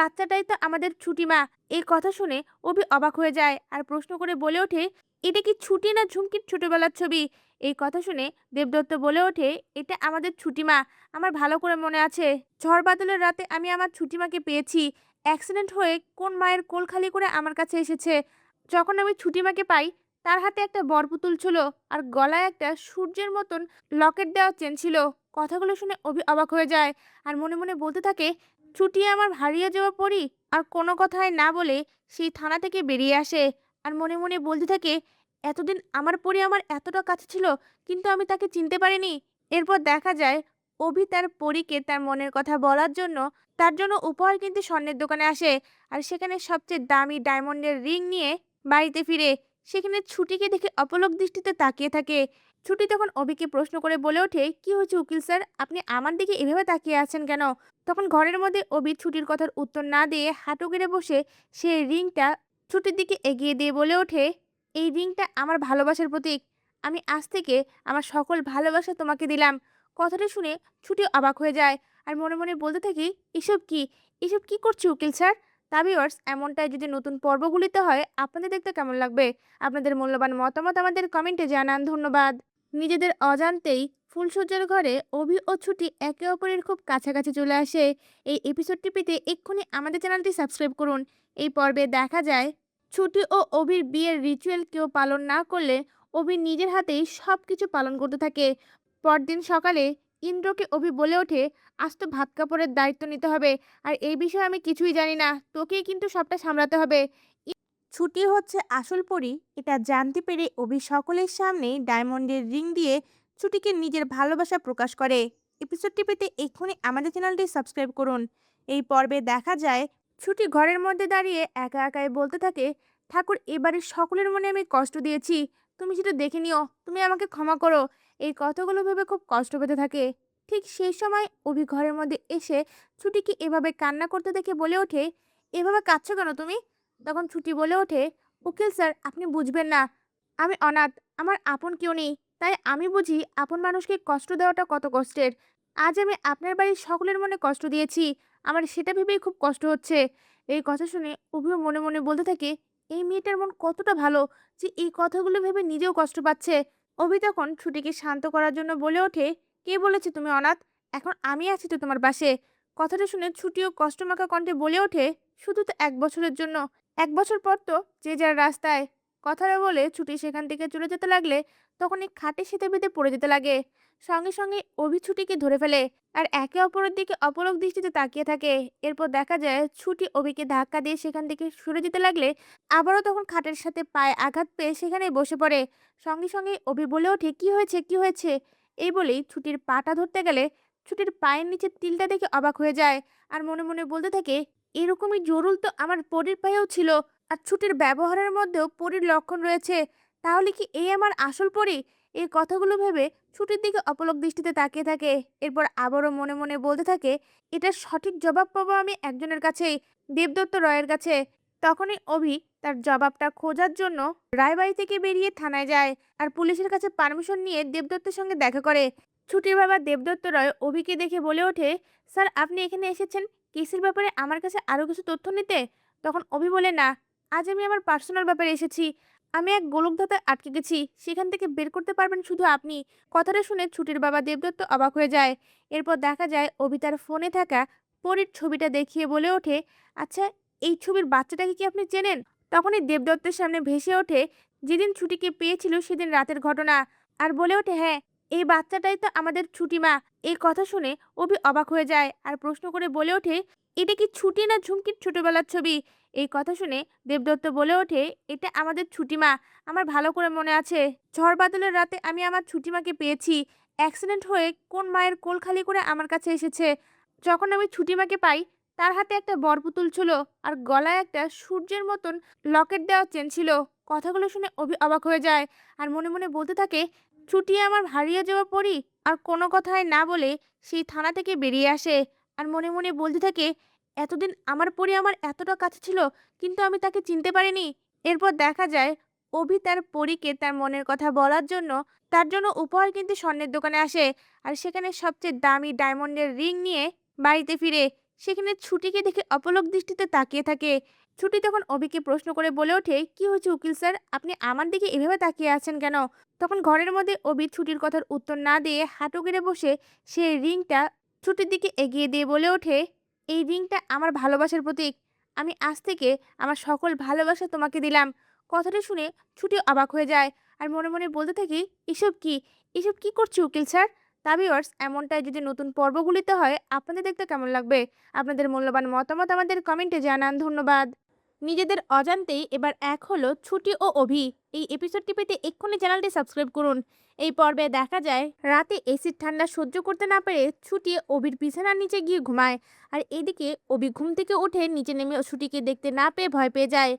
বাচ্চাটাই তো আমাদের ছুটি মা। এই কথা শুনে অভি অবাক হয়ে যায় আর প্রশ্ন করে বলে ওঠে, এটা কি ছুটি না ঝুমকির ছোটবেলার ছবি? এই কথা শুনে দেবদত্ত বলে ওঠে, এটা আমাদের ছুটি মা। আমার ভালো করে মনে আছে, ঝড় বাদলের রাতে আমি আমার ছুটি মাকে পেয়েছি। অ্যাক্সিডেন্ট হয়ে কোন মায়ের কোল খালি করে আমার কাছে এসেছে। যখন আমি ছুটি মাকে পাই, তার হাতে একটা বরপুতুল ছিল আর গলায় একটা সূর্যের মতন লকেট দেওয়া চেন ছিল। কথাগুলো শুনে অভি অবাক হয়ে যায় আর মনে মনে বলতে থাকে, ছুটি আমার হারিয়ে যাওয়া পরি। আর কোনো কথায় না বলে সেই থানা থেকে বেরিয়ে আসে আর মনে মনে বলতে থাকে, এতদিন আমার পরি আমার এতটা কাছে ছিল, কিন্তু আমি তাকে চিনতে পারিনি। এরপর দেখা যায় অভি তার পরীকে তার মনের কথা বলার জন্য তার জন্য উপহার কিনতে স্বর্ণের দোকানে আসে আর সেখানে সবচেয়ে দামি ডায়মন্ডের রিং নিয়ে বাড়িতে ফিরে। সেখানে ছুটিকে দেখে অপলক দৃষ্টিতে তাকিয়ে থাকে। ছুটি তখন অভিকে প্রশ্ন করে বলে ওঠে, কি হয়েছে উকিল স্যার, আপনি আমার দিকে এভাবে তাকিয়ে আছেন কেন? তখন ঘরের মধ্যে অভি ছুটির কথার উত্তর না দিয়ে হাঁটু গেড়ে বসে সে রিংটা ছুটির দিকে এগিয়ে দিয়ে বলে ওঠে, এই রিংটা আমার ভালোবাসার প্রতীক। আমি আজ থেকে আমার সকল ভালোবাসা তোমাকে দিলাম। কথাটা শুনে ছুটি অবাক হয়ে যায় আর মনে মনে বলতে থাকি, এসব কি করছে উকিল স্যার? তা ভিউয়ার্স, এমনটাই যদি নতুন পর্বগুলিতে হয় আপনাদের দেখতে কেমন লাগবে? আপনাদের মূল্যবান মতামত আমাদের কমেন্টে জানান। ধন্যবাদ। নিজেদের অজান্তেই ফুলসজ্জার ঘরে অভি ও ছুটি একে অপরের খুব কাছাকাছি চলে আসে। এই এপিসোডটি পেতে এক্ষুনি আমাদের চ্যানেলটি সাবস্ক্রাইব করুন। এই পর্বে দেখা যায় ছুটি ও অভির বিয়ের রিচুয়াল কেউ পালন না করলে অভি নিজের হাতেই সবকিছু পালন করতে থাকে। পরদিন সকালে ইন্দ্রকে অভি বলে ওঠে, আজ তো ভাত কাপড়ের দায়িত্ব নিতে হবে, আর এই বিষয়ে আমি কিছুই জানি না, তোকেই কিন্তু সবটা সামলাতে হবে। ছুটি হচ্ছে আসল পরী, এটা জানতে পেরে অভি সকলের সামনেই ডায়মন্ডের রিং দিয়ে ছুটিকে নিজের ভালোবাসা প্রকাশ করে। এপিসোডটি পেতে এক্ষুনি আমাদের চ্যানেলটি সাবস্ক্রাইব করুন। এই পর্বে দেখা যায় ছুটি ঘরের মধ্যে দাঁড়িয়ে একা একাই বলতে থাকে, ঠাকুর, এবারে সকলের মনে আমি কষ্ট দিয়েছি, তুমি সেটা দেখে নিও, তুমি আমাকে ক্ষমা করো। এই কথাগুলো ভেবে খুব কষ্ট পেতে থাকে। ঠিক সেই সময় অভি ঘরের মধ্যে এসে ছুটিকে এভাবে কান্না করতে দেখে বলে ওঠে, এভাবে কাঁদছো কেন তুমি? তখন ছুটি বলে ওঠে, উকিল স্যার, আপনি বুঝবেন না, আমি অনাথ, আমার আপন কেউ নেই, তাই আমি বুঝি আপন মানুষকে কষ্ট দেওয়াটা কত কষ্টের। আজ আমি আপনার বাড়ির সকলের মনে কষ্ট দিয়েছি, আমার সেটা ভেবেই খুব কষ্ট হচ্ছে। এই কথা শুনে অভিও মনে মনে বলতে থাকে, এই মেয়েটার মন কতটা ভালো যে এই কথাগুলো ভেবে নিজেও কষ্ট পাচ্ছে। অভি তখন ছুটিকে শান্ত করার জন্য বলে ওঠে, কে বলেছে তুমি অনাথ? এখন আমি আছি তো তোমার পাশে। কথাটা শুনে ছুটিও কষ্টমাখা কণ্ঠে বলে ওঠে, শুধু তো 1 বছরের জন্য, 1 বছর পর তো যে যার রাস্তায়। কথাটা বলে ছুটি সেখান থেকে চলে যেতে লাগলে তখনই খাটে সেতে বেঁধে পড়ে যেতে লাগে। সঙ্গে সঙ্গে অভি ছুটিকে ধরে ফেলে আর একে অপরের দিকে অপলক দৃষ্টিতে তাকিয়ে থাকে। এরপর দেখা যায় ছুটি অভিকে ধাক্কা দিয়ে সেখান থেকে সরে যেতে লাগলে আবারও তখন খাটের সাথে পায়ে আঘাত পেয়ে সেখানে বসে পড়ে। সঙ্গে সঙ্গে অভি বলে ওঠে, কি হয়েছে, কি হয়েছে? এই বলেই ছুটির পাটা ধরতে গেলে ছুটির পায়ের নিচে তিলটা দেখে অবাক হয়ে যায় আর মনে মনে বলতে থাকে, এরকমই জরুল তো আমার পরীর পায়েও ছিল, আর ছুটির ব্যবহারের মধ্যেও পরীর লক্ষণ রয়েছে। তাহলে কি এই আমার আসল পরী? এই কথাগুলো ভেবে ছুটির দিকে অপলক দৃষ্টিতে তাকিয়ে থাকে। এরপর আবারও মনে মনে বলতে থাকে, এটার সঠিক জবাব পাবো আমি একজনের কাছেই, দেবদত্ত রয়ের কাছে। তখনই অভি তার জবাবটা খোঁজার জন্য রায়বাড়ি থেকে বেরিয়ে থানায় যায় আর পুলিশের কাছে পারমিশন নিয়ে দেবদত্তের সঙ্গে দেখা করে। ছুটির বাবা দেবদত্ত রয় অভিকে দেখে বলে ওঠে, স্যার, আপনি এখানে এসেছেন কেসের ব্যাপারে আমার কাছে আরো কিছু তথ্য নিতে? তখন অভি বলে, না, আজ আমি আমার পার্সোনাল ব্যাপারে এসেছি। আমি এক গোলকধাঁধায় আটকে গেছি, সেখান থেকে বের করতে পারবেন শুধু আপনি। কথাটা শুনে ছুটির বাবা দেবদত্ত অবাক হয়ে যায়। এরপর দেখা যায় অভি তার ফোনে থাকা পরীর ছবিটা দেখিয়ে বলে ওঠে, আচ্ছা, এই ছবির বাচ্চাটাকে কি আপনি চেনেন? তখনই দেবদত্তের সামনে ভেসে ওঠে যেদিন ছুটিকে পেয়েছিল সেদিন রাতের ঘটনা আর বলে ওঠে, হ্যাঁ, এই বাচ্চাটাই তো আমাদের ছুটি মা। এই কথা শুনে অভি অবাক হয়ে যায় আর প্রশ্ন করে বলে ওঠে, এটা কি ছুটি না ঝুমকির ছোটবেলার ছবি? এই কথা শুনে দেবদত্ত বলে ওঠে, এটা আমাদের ছুটি মা। আমার ভালো করে মনে আছে, ঝড় বাদলের রাতে আমি আমার ছুটি মাকে পেয়েছি। অ্যাক্সিডেন্ট হয়ে কোন মায়ের কোল খালি করে আমার কাছে এসেছে। যখন আমি ছুটি মাকে পাই, তার হাতে একটা বরপুতুল ছিল আর গলায় একটা সূর্যের মতন লকেট দেওয়া চেন ছিল। কথাগুলো শুনে অভি অবাক হয়ে যায় আর মনে মনে বলতে থাকে, ছুটি আমার হারিয়ে যাওয়া পরই। আর কোনো কথায় না বলে সেই থানা থেকে বেরিয়ে আসে আর মনে মনে বলতে থাকে, এতদিন আমার পরি আমার এতটা কাছে ছিল, কিন্তু আমি তাকে চিনতে পারিনি। এরপর দেখা যায় অভি তার পরীকে তার মনের কথা বলার জন্য তার জন্য উপহার কিনতে স্বর্ণের দোকানে আসে আর সেখানে সবচেয়ে দামি ডায়মন্ডের রিং নিয়ে বাড়িতে ফিরে। সেখানে ছুটিকে দেখে অপলক দৃষ্টিতে তাকিয়ে থাকে। ছুটি তখন অভিকে প্রশ্ন করে বলে ওঠে, কি হয়েছে উকিল স্যার, আপনি আমার দিকে এভাবে তাকিয়ে আছেন কেন? তখন ঘরের মধ্যে অভি ছুটির কথার উত্তর না দিয়ে হাঁটু গেড়ে বসে সে রিংটা ছুটির দিকে এগিয়ে দিয়ে বলে ওঠে, এই রিংটা আমার ভালোবাসার প্রতীক। আমি আজ থেকে আমার সকল ভালোবাসা তোমাকে দিলাম। কথাটা শুনে ছুটি অবাক হয়ে যায় আর মনে মনে বলতে থাকি, এসব কি, এসব কি করছে উকিল স্যার? তা ভিউয়ার্স, এমনটাই যদি নতুন পর্বগুলিতে হয় আপনাদের দেখতে কেমন লাগবে? আপনাদের মূল্যবান মতামত আমাদের কমেন্টে জানান। ধন্যবাদ। নিজেদের অজান্তেই এবার এক হলো ছুটি ও অভি। এই এপিসোডটি পেতে এক্ষুনি চ্যানেলটি সাবস্ক্রাইব করুন। এই পর্বে দেখা যায় রাতে এসির ঠান্ডা সহ্য করতে না পেরে ছুটি অভির বিছানার নিচে গিয়ে ঘুমায়। আর এদিকে অভি ঘুম থেকে উঠে নিচে নেমে ছুটিকে দেখতে না পেয়ে ভয় পেয়ে যায়।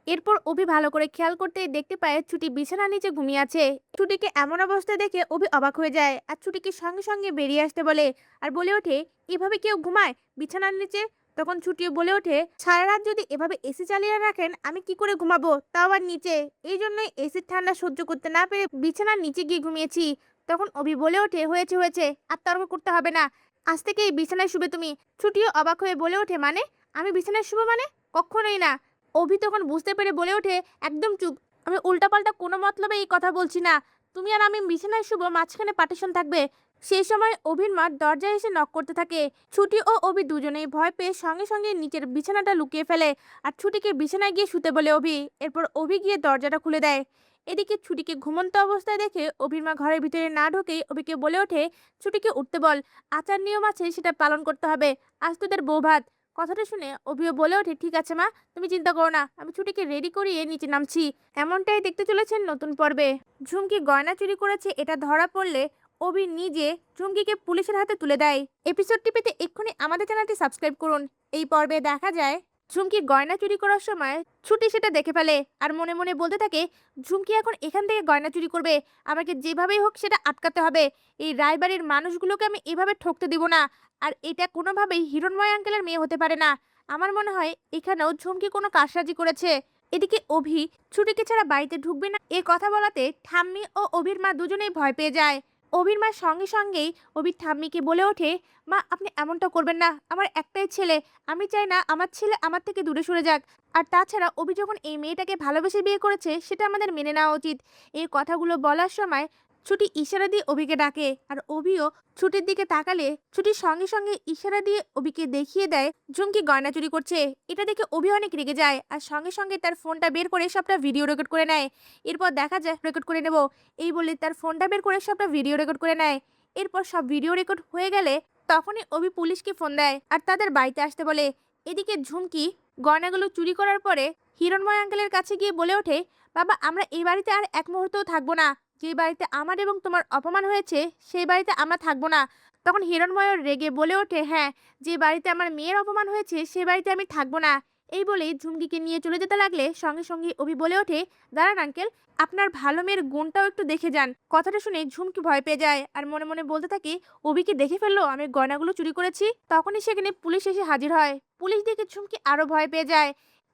এরপর অভি ভালো করে খেয়াল করতেই দেখতে পায় ছুটি বিছানার নিচে ঘুমিয়ে আছে। ছুটিকে এমন অবস্থায় দেখে অভি অবাক হয়ে যায় আর ছুটিকে সঙ্গে সঙ্গে বেরিয়ে আসতে বলে আর বলে ওঠে, এভাবে কেউ ঘুমায় বিছানার নিচে? তখন ছুটিও বলে ওঠে, সারা রাত যদি এভাবে এসি চালিয়ে রাখেন আমি কি করে ঘুমাবো, তাও আবার নিচে। এই জন্যই এসির ঠান্ডা সহ্য করতে না পেরে বিছানার নিচে গিয়ে ঘুমিয়েছি। তখন অভি বলে ওঠে, হয়েছে হয়েছে, আর তর্ক করতে হবে না, আজ থেকে এই বিছানায় শুবে তুমি। ছুটিও অবাক হয়ে বলে ওঠে, মানে আমি বিছানায় শুবো মানে? কখনোই না। অভি তখন বুঝতে পেরে বলে ওঠে, একদম চুপ, আমি উল্টাপাল্টা কোনো মতলবে এই কথা বলছি না। তুমি আর আমি বিছানায় শুবো, মাঝখানে পার্টিশন থাকবে। সেই সময় অভির মা দরজায় এসে নক করতে থাকে। ছুটি ও অভি দুজনেই ভয় পেয়ে সঙ্গে সঙ্গে নিচের বিছানাটা লুকিয়ে ফেলে আর ছুটিকে বিছানায় গিয়ে শুতে বলে অভি। এরপর অভি গিয়ে দরজাটা খুলে দেয়। এদিকে ছুটিকে ঘুমন্ত অবস্থায় দেখে অভির মা ঘরের ভিতরে না ঢোকেই অভিকে বলে ওঠে, ছুটিকে উঠতে বল, আচার নিয়ম আছে সেটা পালন করতে হবে, আজ তোদের বউ ভাত। কথাটা শুনে অভিও বলে ওঠে, ঠিক আছে মা, তুমি চিন্তা করো না, আমি ছুটিকে রেডি করিয়ে নিচে নামছি। এমনটাই দেখতে চলেছেন নতুন পর্বে। ঝুমকি গয়না চুরি করেছে এটা ধরা পড়লে অভি নিজে ঝুমকিকে পুলিশের হাতে তুলে দেয়। এপিসোডটি পেতে এক্ষুনি আমাদের চ্যানেলটি সাবস্ক্রাইব করুন। এই পর্বে দেখা যায় ঝুমকি গয়না চুরি করার সময় ছুটি সেটা দেখে ফেলে আর মনে মনে বলতে থাকে, ঝুমকি এখন এখান থেকে গয়না চুরি করবে, আমাকে যেভাবেই হোক সেটা আটকাতে হবে। এই রায়বাড়ির মানুষগুলোকে আমি এভাবে ঠকতে দিব না। আর এটা কোনোভাবেই হিরণময় আঙ্কেলের মেয়ে হতে পারে না। আমার মনে হয় এখানেও ঝুমকি কোনো কারসাজি করেছে। এদিকে অভি ছুটিকে ছাড়া বাড়িতে ঢুকবে না এ কথা বলাতে ঠাম্মি ও অভির মা দুজনেই ভয় পেয়ে যায়। অভির মা সঙ্গে সঙ্গেই অভির ঠাম্মিকে বলে ওঠে, মা আপনি এমনটা করবেন না, আমার একটাই ছেলে, আমি চাই না আমার ছেলে আমার থেকে দূরে সরে যাক। আর তাছাড়া অভি যখন এই মেয়েটাকে ভালোবেসে বিয়ে করেছে সেটা আমাদের মেনে নেওয়া উচিত। এই কথাগুলো বলার সময় ছুটি ইশারা দিয়ে অভিকে ডাকে আর অভিও ছুটির দিকে তাকালে ছুটির সঙ্গে সঙ্গে ইশারা দিয়ে অভিকে দেখিয়ে দেয় ঝুমকি গয়না চুরি করছে। এটা দেখে অভি অনেক রেগে যায় আর সঙ্গে সঙ্গে তার ফোনটা বের করে সবটা ভিডিও রেকর্ড করে নেয়। এরপর দেখা যায় রেকর্ড করে নেব এই বলে তার ফোনটা বের করে সবটা ভিডিও রেকর্ড করে নেয়। এরপর সব ভিডিও রেকর্ড হয়ে গেলে তখনই অভি পুলিশকে ফোন দেয় আর তাদের বাড়িতে আসতে বলে। এদিকে ঝুমকি গয়নাগুলো চুরি করার পরে হিরণময় আঙ্কেলের কাছে গিয়ে বলে ওঠে, বাবা আমরা এই বাড়িতে আর এক মুহূর্তও থাকবো না, যে বাড়িতে আমার এবং তোমার অপমান হয়েছে সেই বাড়িতে আমরা থাকবো না। তখন হিরণময় রেগে বলে ওঠে, হ্যাঁ, যে বাড়িতে আমার মেয়ের অপমান হয়েছে সে বাড়িতে আমি থাকবো না। এই বলেই ঝুমকিকে নিয়ে চলে যেতে লাগলে সঙ্গে সঙ্গে অভি বলে ওঠে, দাঁড়ান আঙ্কেল, আপনার ভালো মেয়ের গুণটাও একটু দেখে যান। কথাটা শুনে ঝুমকি ভয় পেয়ে যায় আর মনে মনে বলতে থাকে, অভিকে দেখে ফেললো আমি গয়নাগুলো চুরি করেছি। তখনই সেখানে পুলিশ এসে হাজির হয়। পুলিশ দেখে ঝুমকি আরো ভয় পেয়ে যায়।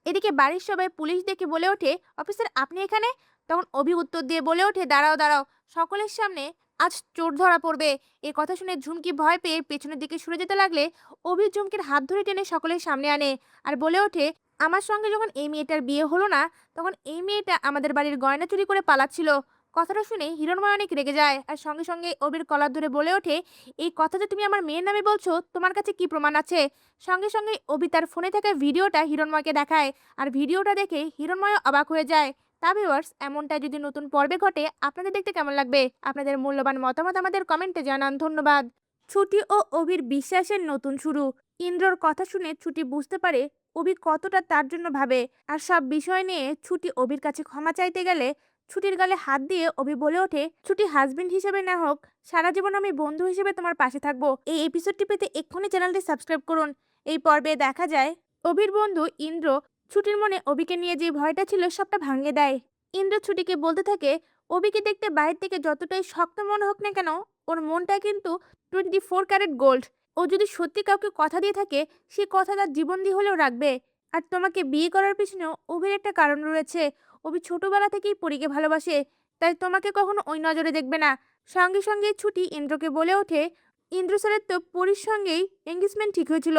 এদিকে বাড়ির সবাই পুলিশ দেখে বলে ওঠে, অফিসার আপনি এখানে? তখন অভি উত্তর দিয়ে বলে ওঠে, দাঁড়াও দাঁড়াও, সকলের সামনে আজ চোর ধরা পড়বে। এই কথা শুনে ঝুমকি ভয় পেয়ে পেছনের দিকে সরে যেতে লাগলে অভি ঝুমকির হাত ধরে টেনে সকলের সামনে আনে আর বলে ওঠে, আমার সঙ্গে যখন এই মেয়েটার বিয়ে হলো না তখন এই মেয়েটা আমাদের বাড়ির গয়না চুরি করে পালাচ্ছিল। কথাটা শুনে হিরণময় অনেক রেগে যায় আর সঙ্গে সঙ্গে অভির কলার ধরে বলে ওঠে, এই কথা যে তুমি আমার মেয়ের নামে বলছো, তোমার কাছে কি প্রমাণ আছে? সঙ্গে সঙ্গে অভি তার ফোনে থাকা ভিডিওটা হিরণময়কে দেখায় আর ভিডিওটা দেখে হিরণময় অবাক হয়ে যায়। তা ভিউয়ার্স, এমনটা যদি নতুন পর্বে ঘটে আপনাদের দেখতে কেমন লাগবে? আপনাদের মূল্যবান মতামত আমাদের কমেন্টে জানান। ধন্যবাদ। ছুটি ও অভির বিশ্বাসের নতুন শুরু। ইন্দ্রর কথা শুনে ছুটি বুঝতে পারে অভি কতটা তার জন্য ভাবে আর সব বিষয় নিয়ে ছুটি অভির কাছে ক্ষমা চাইতে গেলে ছুটির গালে হাত দিয়ে অভি বলে ওঠে, ছুটি হাজবেন্ড হিসেবে না হোক সারা জীবন আমি বন্ধু হিসেবে তোমার পাশে থাকবো। এই এপিসোডটি পেতে এক্ষুনি চ্যানেলটি সাবস্ক্রাইব করুন। এই পর্বে দেখা যায় অভির বন্ধু ইন্দ্র ছুটির মনে অভিকে নিয়ে যে ভয়টা ছিল সবটা ভাঙিয়ে দেয়। ইন্দ্র ছুটিকে বলতে থাকে, অভিকে দেখতে বাইরে থেকে যতটাই শক্ত মনে হোক না কেন, ওর মনটা কিন্তু 24 ক্যারেট গোল্ড। ও যদি সত্যি কাউকে কথা দিয়ে থাকে সে কথা তার জীবন দিয়ে হলেও রাখবে। আর তোমাকে বিয়ে করার পিছনেও অভির একটা কারণ রয়েছে। অভি ছোটবেলা থেকেই পরীকে ভালোবাসে, তাই তোমাকে কখনো ওই নজরে দেখবে না। সঙ্গে সঙ্গে ছুটি ইন্দ্রকে বলে ওঠে, ইন্দ্র স্যারের তো পরীর সঙ্গেই এঙ্গেজমেন্ট ঠিক হয়েছিল,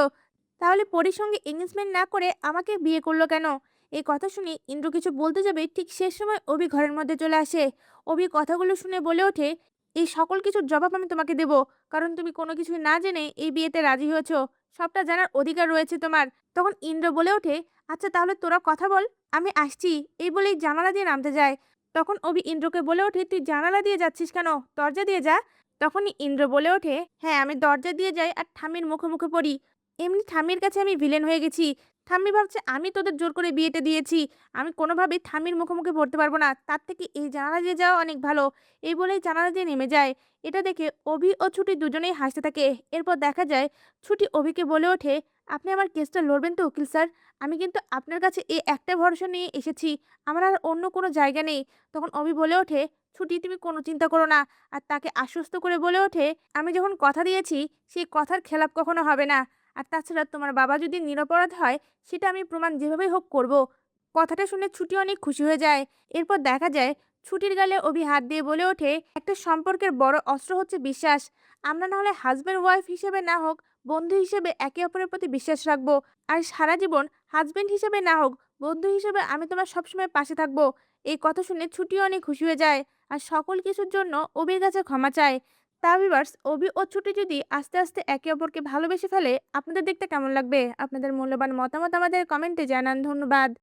তাহলে পরীর সঙ্গে এঙ্গেজমেন্ট না করে আমাকে বিয়ে করলো কেন? এই কথা শুনে ইন্দ্র কিছু বলতে যাবে ঠিক সে সময় অভি ঘরের মধ্যে চলে আসে। অভি কথাগুলো শুনে বলে ওঠে, এই সকল কিছুর জবাব আমি তোমাকে দেব। কারণ তুমি কোনো কিছুই না জেনে এই বিয়েতে রাজি হয়েছো। সবটা জানার অধিকার রয়েছে তোমার। তখন ইন্দ্র বলে ওঠে, আচ্ছা তাহলে তোরা কথা বল, আমি আসছি। এই বলেই জানালা দিয়ে নামতে যায়। তখন অভি ইন্দ্রকে বলে ওঠে, তুই জানালা দিয়ে যাচ্ছিস কেন? দরজা দিয়ে যা। তখনই ইন্দ্র বলে ওঠে, হ্যাঁ আমি দরজা দিয়ে যাই আর ঠাম্মির মুখে মুখে পড়ি। এমনি ঠাম্মির কাছে আমি ভিলেন হয়ে গেছি। ঠাম্মি ভাবছে আমি তোদের জোর করে বিয়েটা দিয়েছি। আমি কোনোভাবেই ঠাম্মির মুখে মুখে পড়তে পারবো না। তার থেকে এই জানালা দিয়ে যাওয়া অনেক ভালো। এই বলেই জানালা দিয়ে নেমে যায়। এটা দেখে অভি ও ছুটি দুজনেই হাসতে থাকে। এরপর দেখা যায় ছুটি অভিকে বলে ওঠে, আপনি আমার কেসটা লড়বেন তো উকিল স্যার? আমি কিন্তু আপনার কাছে এই একটা ভরসা নিয়ে এসেছি। আমার আর অন্য কোনো জায়গা নেই। তখন অভি বলে ওঠে, ছুটি তুমি কোনো চিন্তা করো না। আর তাকে আশ্বস্ত করে বলে ওঠে, আমি যখন কথা দিয়েছি সেই কথার খেলাপ কখনো হবে না। আর তাছাড়া তোমার বাবা যদি নিরপরাধ হয় সেটা আমি প্রমাণ যেভাবেই হোক করব। কথাটা শুনে ছুটি অনেক খুশি হয়ে যায়। এরপর দেখা যায় ছুটির গালে অভি হাত দিয়ে বলে ওঠে, একটা সম্পর্কের বড় অস্ত্র হচ্ছে বিশ্বাস। আমরা না হলে হাজব্যান্ড ওয়াইফ হিসেবে না হোক, বন্ধু হিসেবে একে অপরের প্রতি বিশ্বাস রাখবো। আর সারা জীবন হাজব্যান্ড হিসেবে না হোক, বন্ধু হিসেবে আমি তোমার সবসময় পাশে থাকবো। এই কথা শুনে ছুটিও অনেক খুশি হয়ে যায় আর সকল কিছুর জন্য অভির কাছে ক্ষমা চায়। তা ভিউয়ার্স, অভি ও ছুটি যদি আস্তে আস্তে একে অপরকে ভালোবেসে ফেলে, আপনাদের দেখতে কেমন লাগবে? আপনাদের মূল্যবান মতামত আমাদের কমেন্টে জানান। ধন্যবাদ।